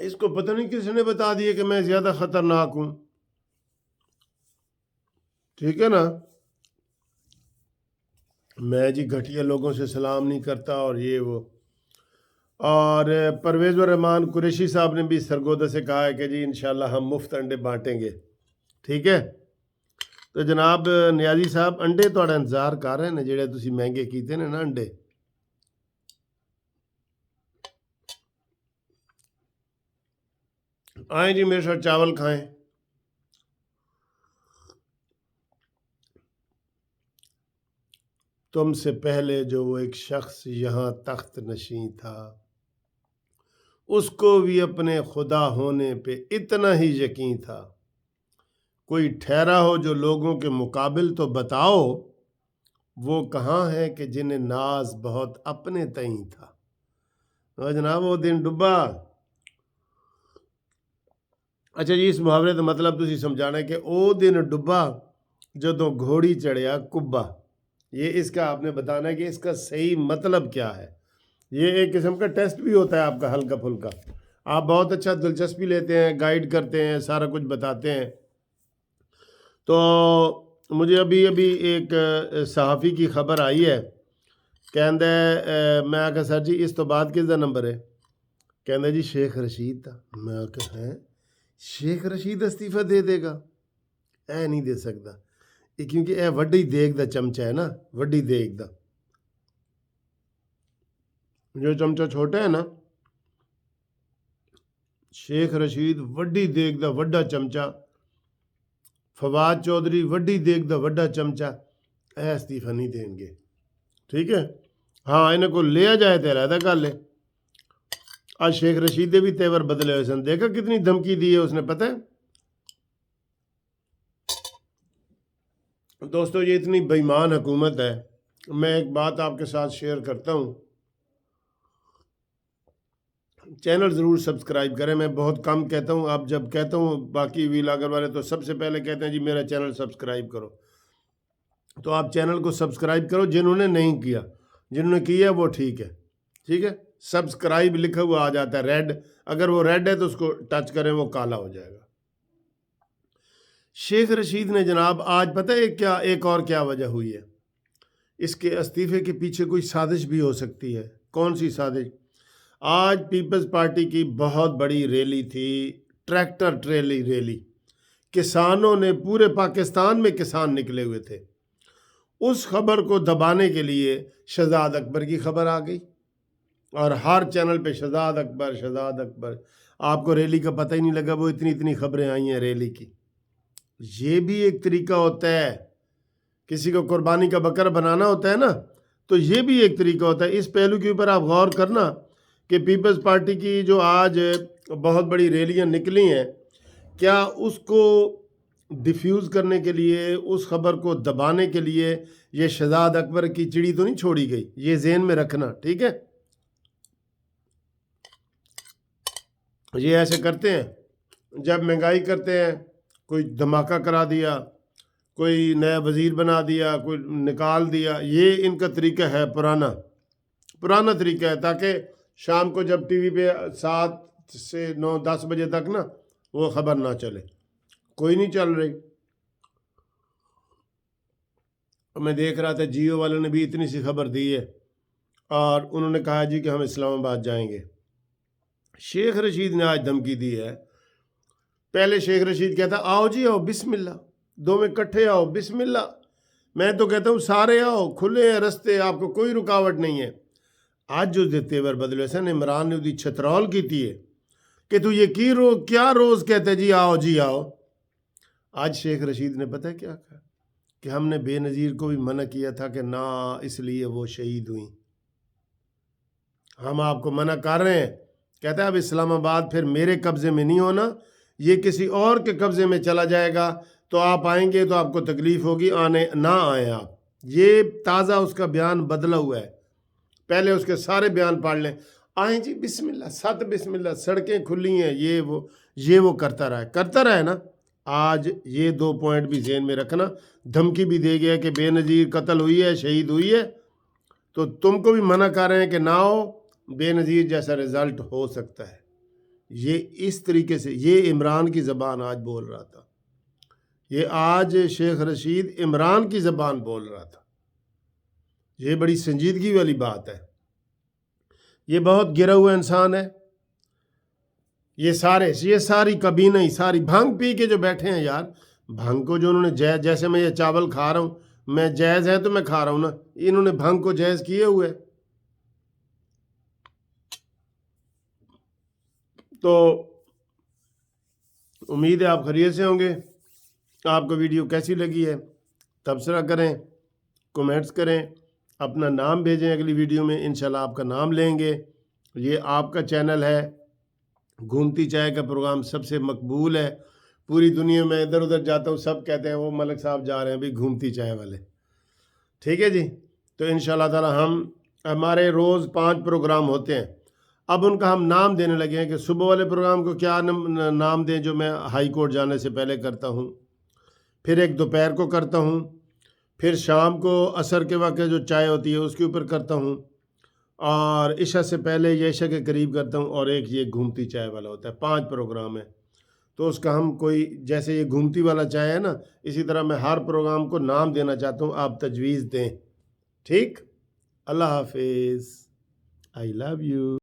اس کو پتہ نہیں کس نے بتا دیا کہ میں زیادہ خطرناک ہوں. ٹھیک ہے نا. میں جی گھٹیا لوگوں سے سلام نہیں کرتا اور یہ وہ. اور پرویز الرحمان قریشی صاحب نے بھی سرگودا سے کہا ہے کہ جی انشاءاللہ ہم مفت انڈے بانٹیں گے. ٹھیک ہے. تو جناب نیازی صاحب انڈے تھوڑا انتظار کر رہے ہیں جڑے تسی مہنگے کیتے نے نا انڈے. آئیں جی میرے ساتھ چاول کھائیں. تم سے پہلے جو وہ ایک شخص یہاں تخت نشین تھا اس کو بھی اپنے خدا ہونے پہ اتنا ہی یقین تھا. کوئی ٹھہرا ہو جو لوگوں کے مقابل تو بتاؤ وہ کہاں ہے کہ جنہیں ناز بہت اپنے تئیں تھا. جناب وہ دن ڈبا. اچھا جی اس محاورے کا مطلب تسی سمجھانا ہے کہ او دن ڈبا جدوں گھوڑی چڑھیا کبا. یہ اس کا آپ نے بتانا ہے کہ اس کا صحیح مطلب کیا ہے. یہ ایک قسم کا ٹیسٹ بھی ہوتا ہے آپ کا ہلکا پھلکا. آپ بہت اچھا دلچسپی لیتے ہیں, گائیڈ کرتے ہیں, سارا کچھ بتاتے ہیں. تو مجھے ابھی ایک صحافی کی خبر آئی ہے. کہندہ ہے میں آکھا سر جی اس تو بعد کس دا نمبر ہے. کہندہ جی شیخ رشید تھا. میں آکھا ہیں شیخ رشید استعفیٰ دے دے گا؟ اے نہیں دے سکتا. کیونکہ اے وڈی دیگ دا چمچہ ہے نا, وڈی دیگ دا. جو چمچہ چھوٹا ہے نا, شیخ رشید وڈی دیگ دا وڈا چمچہ, فواد چودھری وڈی دیگ دا وڈا چمچہ, اے استعفیٰ نہیں دیں گے. ٹھیک ہے. ہاں انہیں کو لیا جائے تو علیحدہ گل ہے. آج شیخ رشید دے بھی تیور بدلے ہوئے سن. دیکھا کتنی دھمکی دی ہے اس نے, پتہ ہے دوستو یہ اتنی بے ایمان حکومت ہے. میں ایک بات آپ کے ساتھ شیئر کرتا ہوں. چینل ضرور سبسکرائب کریں. میں بہت کم کہتا ہوں, اب جب کہتا ہوں باقی ویلاگر والے تو سب سے پہلے کہتے ہیں جی میرا چینل سبسکرائب کرو. تو آپ چینل کو سبسکرائب کرو. جنہوں نے نہیں کیا, جنہوں نے کیا وہ ٹھیک ہے. ٹھیک ہے. سبسکرائب لکھا ہوا آ جاتا ہے ریڈ. اگر وہ ریڈ ہے تو اس کو ٹچ کریں, وہ کالا ہو جائے گا. شیخ رشید نے جناب آج پتہ ہے کیا ایک اور کیا وجہ ہوئی ہے. اس کے استعفے کے پیچھے کوئی سازش بھی ہو سکتی ہے. کون سی سازش؟ آج پیپلز پارٹی کی بہت بڑی ریلی تھی, ٹریکٹر ٹریلی ریلی. کسانوں نے پورے پاکستان میں کسان نکلے ہوئے تھے. اس خبر کو دبانے کے لیے شہزاد اکبر کی خبر آ گئی اور ہر چینل پہ شہزاد اکبر شہزاد اکبر. آپ کو ریلی کا پتہ ہی نہیں لگا, وہ اتنی خبریں آئی ہیں ریلی کی. یہ بھی ایک طریقہ ہوتا ہے. کسی کو قربانی کا بکر بنانا ہوتا ہے نا, تو یہ بھی ایک طریقہ ہوتا ہے. اس پہلو کے اوپر آپ غور کرنا کہ پیپلز پارٹی کی جو آج بہت بڑی ریلیاں نکلی ہیں, کیا اس کو ڈیفیوز کرنے کے لیے, اس خبر کو دبانے کے لیے یہ شہزاد اکبر کی چڑی تو نہیں چھوڑی گئی. یہ ذہن میں رکھنا. ٹھیک ہے. یہ ایسے کرتے ہیں جب مہنگائی کرتے ہیں, کوئی دھماکہ کرا دیا, کوئی نیا وزیر بنا دیا, کوئی نکال دیا. یہ ان کا طریقہ ہے, پرانا طریقہ ہے, تاکہ شام کو جب ٹی وی پہ 7 سے 9 10 بجے تک نا وہ خبر نہ چلے. کوئی نہیں چل رہی. میں دیکھ رہا تھا جیو والوں نے بھی اتنی سی خبر دی ہے اور انہوں نے کہا جی کہ ہم اسلام آباد جائیں گے. شیخ رشید نے آج دھمکی دی ہے. پہلے شیخ رشید کہتا آؤ جی آؤ بسم اللہ, دو میں کٹھے آؤ بسم اللہ. میں تو کہتا ہوں سارے آؤ, کھلے ہیں رستے, آپ کو کوئی رکاوٹ نہیں ہے. آج جو تیور بدلے سن, عمران نے دی چھترول کی تھی ہے کہ تو یہ کیا روز کہتے جی آؤ. آج شیخ رشید نے پتہ ہے کیا کہا کہ ہم نے بے نظیر کو بھی منع کیا تھا کہ نہ, اس لیے وہ شہید ہوئیں. ہم آپ کو منع کر رہے ہیں. کہتا ہے اب اسلام آباد پھر میرے قبضے میں نہیں ہونا, یہ کسی اور کے قبضے میں چلا جائے گا. تو آپ آئیں گے تو آپ کو تکلیف ہوگی, نہ آئیں آپ. یہ تازہ اس کا بیان بدلا ہوا ہے. پہلے اس کے سارے بیان پڑھ لیں. آئیں جی بسم اللہ, 7 بسم اللہ, سڑکیں کھلی ہیں, یہ وہ کرتا رہا ہے نا. آج یہ 2 پوائنٹ بھی ذہن میں رکھنا. دھمکی بھی دے گیا کہ بے نظیر قتل ہوئی ہے, شہید ہوئی ہے, تو تم کو بھی منع کر رہے ہیں کہ نہ ہو. بے نظیر جیسا رزلٹ ہو سکتا ہے. یہ اس طریقے سے، یہ عمران کی زبان آج بول رہا تھا، یہ آج شیخ رشید عمران کی زبان بول رہا تھا. یہ بڑی سنجیدگی والی بات ہے. یہ بہت گرا ہوا انسان ہے. یہ ساری کبینہ ہی ساری بھنگ پی کے جو بیٹھے ہیں یار، بھنگ کو جو انہوں نے جائز، جیسے میں یہ چاول کھا رہا ہوں، میں جائز ہے تو میں کھا رہا ہوں نا، انہوں نے بھنگ کو جائز کیے ہوئے. تو امید ہے آپ خیریت سے ہوں گے. آپ کو ویڈیو کیسی لگی ہے تبصرہ کریں، کومنٹس کریں، اپنا نام بھیجیں. اگلی ویڈیو میں انشاءاللہ آپ کا نام لیں گے. یہ آپ کا چینل ہے، گھومتی چائے کا پروگرام سب سے مقبول ہے پوری دنیا میں. ادھر ادھر جاتا ہوں، سب کہتے ہیں وہ ملک صاحب جا رہے ہیں بھی گھومتی چائے والے. ٹھیک ہے جی. تو انشاءاللہ تعالی ہمارے روز 5 پروگرام ہوتے ہیں. اب ان کا ہم نام دینے لگے ہیں کہ صبح والے پروگرام کو کیا نام دیں، جو میں ہائی کورٹ جانے سے پہلے کرتا ہوں. پھر ایک دوپہر کو کرتا ہوں. پھر شام کو عصر کے وقت جو چائے ہوتی ہے اس کے اوپر کرتا ہوں. اور عشاء سے پہلے یا عشاء کے قریب کرتا ہوں. اور ایک یہ گھومتی چائے والا ہوتا ہے. 5 پروگرام ہیں. تو اس کا ہم کوئی، جیسے یہ گھومتی والا چائے ہے نا، اسی طرح میں ہر پروگرام کو نام دینا چاہتا ہوں. آپ تجویز دیں. ٹھیک. اللہ حافظ. آئی لو یو.